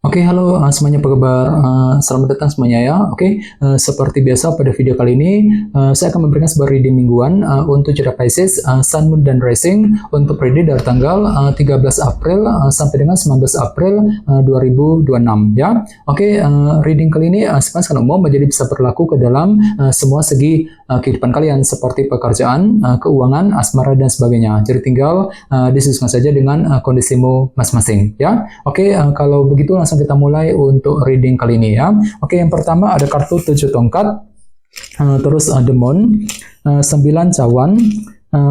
Oke, halo semuanya, apa kabar? Selamat datang semuanya ya. Oke, seperti biasa pada video kali ini saya akan memberikan sebuah reading mingguan untuk zodiak Pisces, Sun, Moon, dan Rising untuk reading dari tanggal 13 April sampai dengan 19 April 2026 ya. Oke, reading kali ini sifatnya umum, jadi bisa berlaku ke dalam semua segi kehidupan kalian seperti pekerjaan, keuangan, asmara, dan sebagainya. Jadi tinggal disesuaikan saja dengan kondisimu masing-masing ya. Oke, kalau begitu langsung kita mulai untuk reading kali ini ya. Oke, yang pertama ada kartu 7 tongkat, terus The Moon, 9 cawan,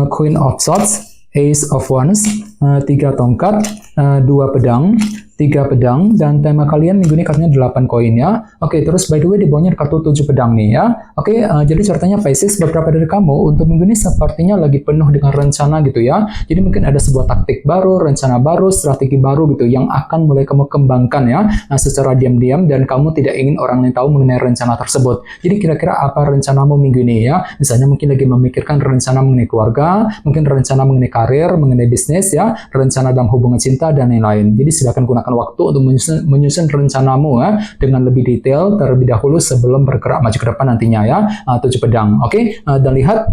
Queen of Swords, Ace of Wands, 3 tongkat, 2 pedang, 3 pedang, dan tema kalian minggu ini kartunya 8 koin ya. Oke, terus by the way di bawahnya kartu 7 pedang nih ya. Oke, jadi ceritanya Pisces, beberapa dari kamu untuk minggu ini sepertinya lagi penuh dengan rencana gitu ya. Jadi mungkin ada sebuah taktik baru, rencana baru, strategi baru gitu yang akan mulai kamu kembangkan ya secara diam-diam, dan kamu tidak ingin orang lain tahu mengenai rencana tersebut. Jadi kira-kira apa rencanamu minggu ini ya? Misalnya mungkin lagi memikirkan rencana mengenai keluarga, mungkin rencana mengenai karir, mengenai bisnis ya, rencana dalam hubungan cinta, dan lain-lain. Jadi silakan gunakan waktu untuk menyusun rencanamu ya, dengan lebih detail terlebih dahulu sebelum bergerak maju ke depan nantinya ya. 7 pedang. Oke, dan lihat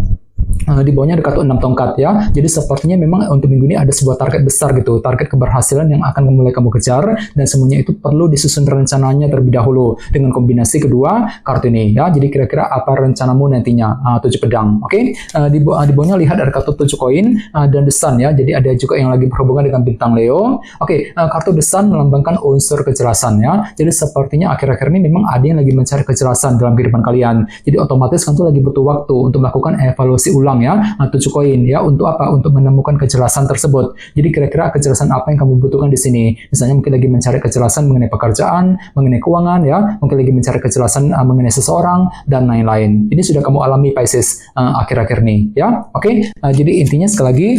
di bawahnya ada kartu 6 tongkat ya. Jadi sepertinya memang untuk minggu ini ada sebuah target besar gitu, target keberhasilan yang akan mulai kamu kejar, dan semuanya itu perlu disusun rencananya terlebih dahulu dengan kombinasi kedua kartu ini ya. Jadi kira-kira apa rencanamu nantinya? 7 pedang. Oke, di bawahnya lihat ada kartu 7 koin dan The Sun ya. Jadi ada juga yang lagi berhubungan dengan bintang Leo. Oke, kartu The Sun melambangkan unsur kejelasan ya. Jadi sepertinya akhir-akhir ini memang ada yang lagi mencari kejelasan dalam kehidupan kalian. Jadi otomatis kan tuh lagi butuh waktu untuk melakukan evaluasi ulang ya, 7 koin ya. Untuk apa? Untuk menemukan kejelasan tersebut. Jadi kira-kira kejelasan apa yang kamu butuhkan di sini? Misalnya mungkin lagi mencari kejelasan mengenai pekerjaan, mengenai keuangan ya, mungkin lagi mencari kejelasan mengenai seseorang dan lain-lain. Ini sudah kamu alami Pisces akhir-akhir ini ya. Oke, jadi intinya sekali lagi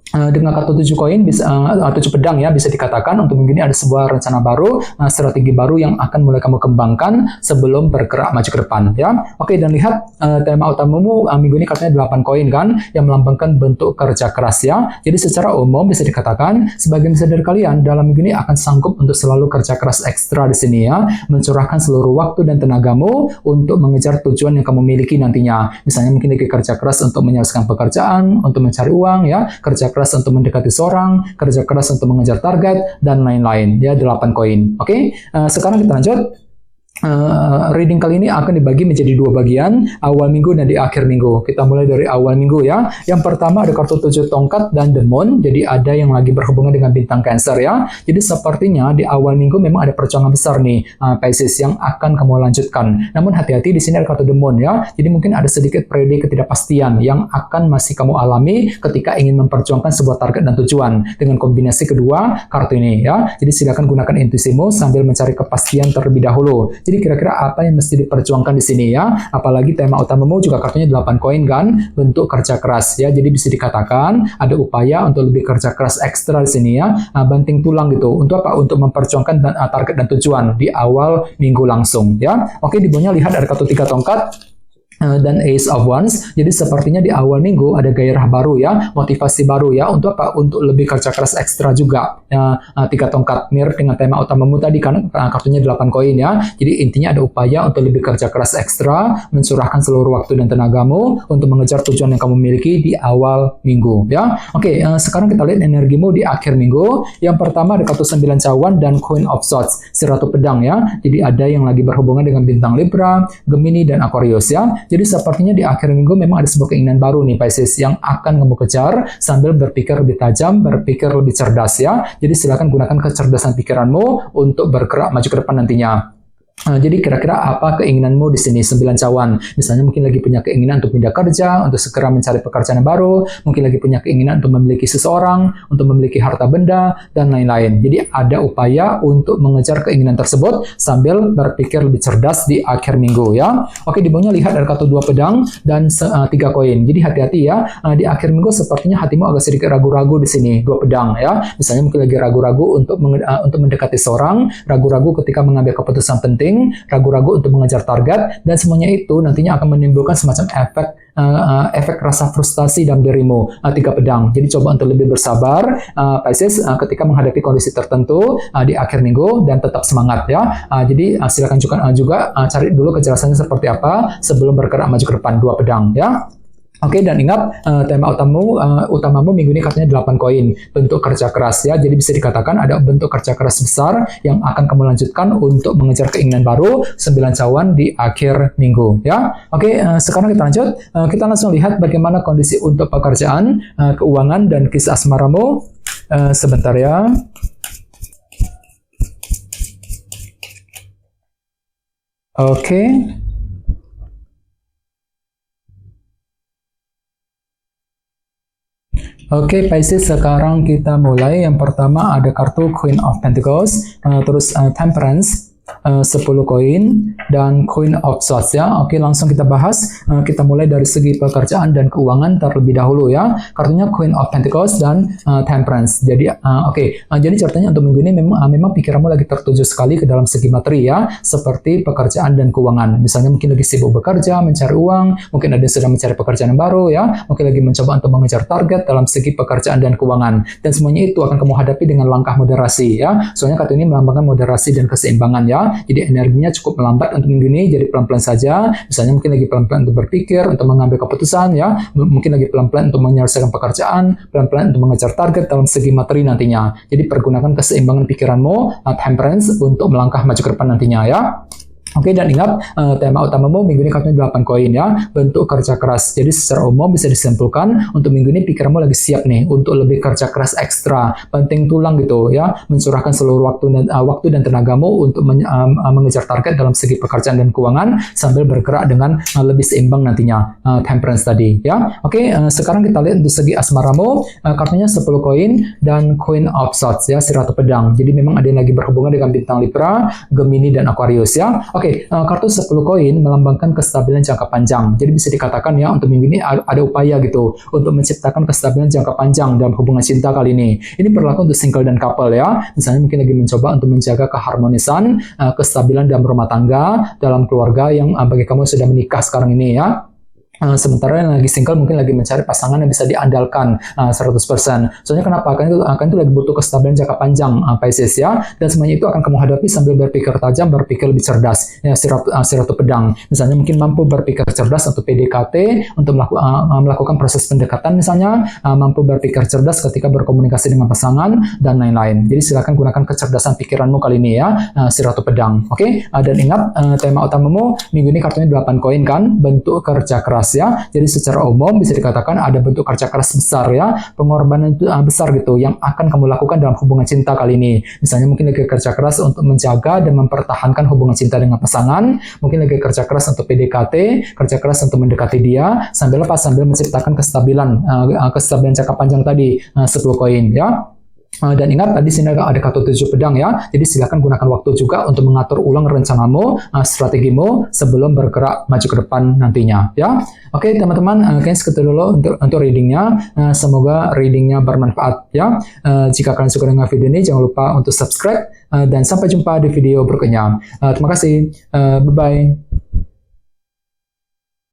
dengan kartu 7 koin bisa 7 pedang ya, bisa dikatakan untuk minggu ini ada sebuah rencana baru, strategi baru yang akan mulai kamu kembangkan sebelum bergerak maju ke depan ya. Oke, dan lihat tema utamamu minggu ini katanya 8 koin kan, yang melambangkan bentuk kerja keras ya. Jadi secara umum bisa dikatakan sebagian besar dari kalian dalam minggu ini akan sanggup untuk selalu kerja keras ekstra di sini ya, mencurahkan seluruh waktu dan tenagamu untuk mengejar tujuan yang kamu miliki nantinya. Misalnya mungkin lagi kerja keras untuk menyelesaikan pekerjaan, untuk mencari uang ya, kerja keras untuk mendekati seorang, kerja keras untuk mengejar target, dan lain-lain ya. 8 koin. Oke, sekarang kita lanjut. Reading kali ini akan dibagi menjadi 2 bagian, awal minggu dan di akhir minggu. Kita mulai dari awal minggu ya. Yang pertama ada kartu 7 tongkat dan The Moon. Jadi ada yang lagi berhubungan dengan bintang Cancer ya. Jadi sepertinya di awal minggu memang ada perjuangan besar nih Pisces yang akan kamu lanjutkan. Namun hati-hati, di sini ada kartu The Moon ya. Jadi mungkin ada sedikit periode ketidakpastian yang akan masih kamu alami ketika ingin memperjuangkan sebuah target dan tujuan dengan kombinasi kedua kartu ini ya. Jadi silakan gunakan intuisimu sambil mencari kepastian terlebih dahulu. Jadi kira-kira apa yang mesti diperjuangkan di sini ya? Apalagi tema utamamu juga kartunya 8 koin kan, bentuk kerja keras ya. Jadi bisa dikatakan ada upaya untuk lebih kerja keras ekstra di sini ya, banting tulang gitu. Untuk apa? Untuk memperjuangkan target dan tujuan di awal minggu langsung ya. Oke, di bawahnya lihat ada kartu 3 tongkat dan Ace of Wands. Jadi sepertinya di awal minggu ada gairah baru ya, motivasi baru ya. Untuk apa? Untuk lebih kerja keras ekstra juga. 3 tongkat mirip dengan tema utamamu tadi kan, kartunya 8 koin ya. Jadi intinya ada upaya untuk lebih kerja keras ekstra, mencurahkan seluruh waktu dan tenagamu untuk mengejar tujuan yang kamu miliki di awal minggu ya. Oke, sekarang kita lihat energimu di akhir minggu. Yang pertama ada kartu 9 cawan dan Queen of Swords, si Ratu Pedang ya. Jadi ada yang lagi berhubungan dengan bintang Libra, Gemini, dan Aquarius ya. Jadi sepertinya di akhir minggu memang ada sebuah keinginan baru nih Pisces yang akan kamu kejar sambil berpikir lebih tajam, berpikir lebih cerdas ya. Jadi silakan gunakan kecerdasan pikiranmu untuk bergerak maju ke depan nantinya. Jadi kira-kira apa keinginanmu di sini 9 cawan? Misalnya mungkin lagi punya keinginan untuk pindah kerja, untuk segera mencari pekerjaan yang baru, mungkin lagi punya keinginan untuk memiliki seseorang, untuk memiliki harta benda, dan lain-lain. Jadi ada upaya untuk mengejar keinginan tersebut sambil berpikir lebih cerdas di akhir minggu ya. Oke, di bawahnya lihat ada kartu 2 pedang dan 3 koin. Jadi hati-hati ya, di akhir minggu sepertinya hatimu agak sedikit ragu-ragu di sini, 2 pedang ya. Misalnya mungkin lagi ragu-ragu untuk mendekati seorang, ragu-ragu ketika mengambil keputusan penting, overthinking, ragu-ragu untuk mengejar target, dan semuanya itu nantinya akan menimbulkan semacam efek rasa frustasi dalam dirimu. 3 pedang. Jadi coba untuk lebih bersabar, Pisces, ketika menghadapi kondisi tertentu di akhir minggu, dan tetap semangat ya. Jadi silakan juga cari dulu kejelasannya seperti apa sebelum bergerak maju ke depan. 2 pedang ya. Oke, dan ingat tema utamamu minggu ini katanya 8 koin, bentuk kerja keras ya. Jadi bisa dikatakan ada bentuk kerja keras besar yang akan kamu lanjutkan untuk mengejar keinginan baru 9 cawan di akhir minggu ya. Oke, sekarang kita lanjut. Kita langsung lihat bagaimana kondisi untuk pekerjaan, keuangan, dan kisah asmaramu. Sebentar ya. Oke. Oke, Pisces, sekarang kita mulai. Yang pertama ada kartu Queen of Pentacles, terus Temperance, 10 koin, dan Queen of Swords ya. Oke, langsung kita bahas. Kita mulai dari segi pekerjaan dan keuangan terlebih dahulu ya. Kartunya Queen of Pentacles dan Temperance. Jadi jadi ceritanya untuk minggu ini memang pikiranmu lagi tertuju sekali ke dalam segi materi ya, seperti pekerjaan dan keuangan. Misalnya mungkin lagi sibuk bekerja, mencari uang, mungkin ada yang sedang mencari pekerjaan yang baru ya, mungkin lagi mencoba untuk mengejar target dalam segi pekerjaan dan keuangan. Dan semuanya itu akan kamu hadapi dengan langkah moderasi ya. Soalnya kartu ini melambangkan moderasi dan keseimbangan ya. Jadi energinya cukup melambat untuk minggu ini, jadi pelan-pelan saja. Misalnya mungkin lagi pelan-pelan untuk berpikir, untuk mengambil keputusan ya. Mungkin lagi pelan-pelan untuk menyelesaikan pekerjaan, pelan-pelan untuk mengejar target dalam segi materi nantinya. Jadi pergunakan keseimbangan pikiranmu, Temperance, untuk melangkah maju ke depan nantinya ya. Oke, dan ingat tema utamamu minggu ini kartunya 8 koin ya, bentuk kerja keras. Jadi secara umum bisa disimpulkan untuk minggu ini pikiranmu lagi siap nih untuk lebih kerja keras ekstra, penting tulang gitu ya, mencurahkan seluruh waktu dan tenagamu untuk mengejar target dalam segi pekerjaan dan keuangan sambil bergerak dengan lebih seimbang nantinya, Temperance tadi ya. Oke, sekarang kita lihat untuk segi asmaramu, kartunya 10 koin dan Queen of Swords ya, si Ratu Pedang. Jadi memang ada yang lagi berhubungan dengan bintang Libra, Gemini, dan Aquarius ya. Oke, kartu 10 koin melambangkan kestabilan jangka panjang. Jadi bisa dikatakan ya untuk minggu ini ada upaya gitu untuk menciptakan kestabilan jangka panjang dalam hubungan cinta kali ini. Ini berlaku untuk single dan couple ya. Misalnya mungkin lagi mencoba untuk menjaga keharmonisan, kestabilan dalam rumah tangga, dalam keluarga yang bagi kamu sudah menikah sekarang ini ya. Sementara yang lagi single mungkin lagi mencari pasangan yang bisa diandalkan 100%. Soalnya kenapa? Akan itu lagi butuh kestabilan jangka panjang, Pisces ya. Dan semuanya itu akan kamu hadapi sambil berpikir tajam, berpikir lebih cerdas. Ya, si Ratu Pedang. Misalnya mungkin mampu berpikir cerdas untuk PDKT, untuk melakukan proses pendekatan misalnya, mampu berpikir cerdas ketika berkomunikasi dengan pasangan, dan lain-lain. Jadi silakan gunakan kecerdasan pikiranmu kali ini ya, si Ratu Pedang. Oke? Dan ingat, tema utamamu minggu ini kartunya 8 koin kan, bentuk kerja keras ya. Jadi secara umum bisa dikatakan ada bentuk kerja keras besar ya, pengorbanan besar gitu yang akan kamu lakukan dalam hubungan cinta kali ini. Misalnya mungkin lagi kerja keras untuk menjaga dan mempertahankan hubungan cinta dengan pasangan, mungkin lagi kerja keras untuk PDKT, kerja keras untuk mendekati dia, sambil menciptakan kestabilan jangka panjang tadi, 10 koin ya. Dan ingat tadi sini ada kartu 7 pedang ya. Jadi silakan gunakan waktu juga untuk mengatur ulang rencanamu, strategimu sebelum bergerak maju ke depan nantinya ya. Oke teman-teman, kayaknya segitu dulu untuk readingnya. Semoga readingnya bermanfaat ya. Jika kalian suka dengan video ini jangan lupa untuk subscribe dan sampai jumpa di video berikutnya. Terima kasih. Bye bye.